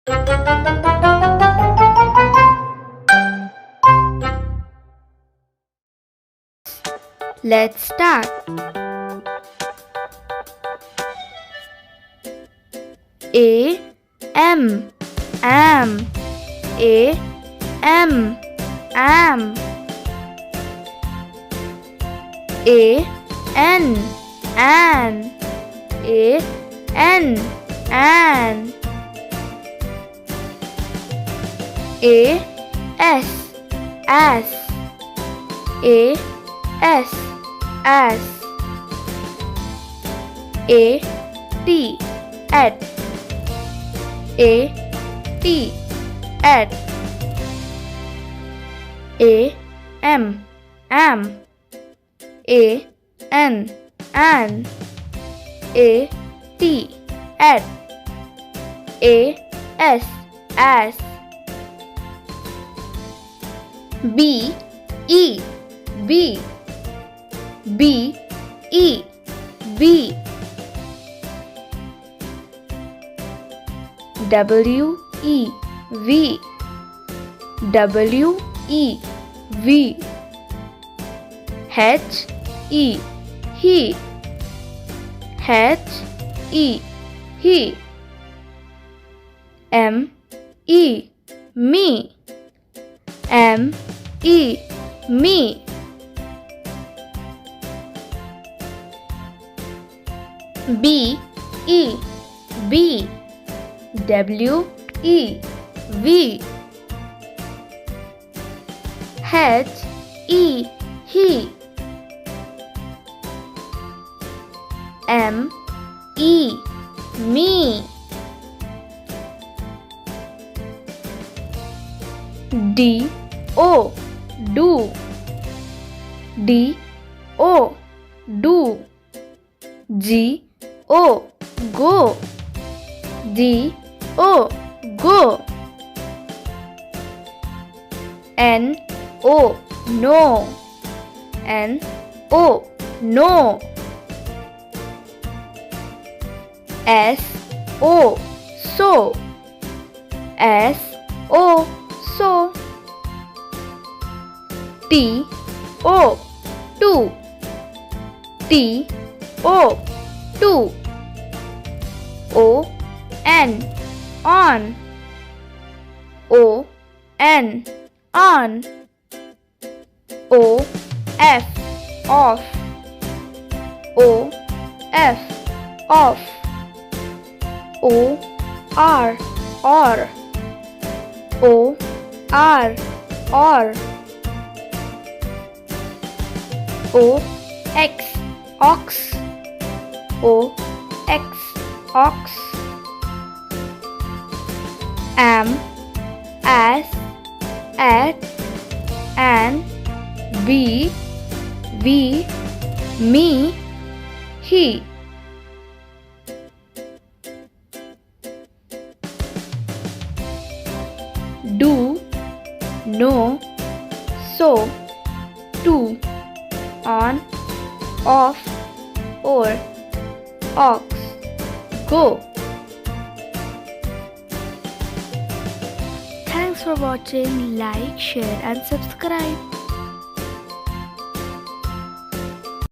Let's start. A M am A M am A N an A N an A S as A S as A T at A T at A M am A N an A T at A S as B E B B E B W E V W E V H E he H E he M E me M E me B E B W E V H E he M E me D O do D O do G O go G O go N O no N O no S O so S O so T O two T O two O N on O N on O F off O F off O R or O R or O X ox O X ox am as at an be we me he do no so to on off or ox go. Thanks for watching. Like, share and subscribe.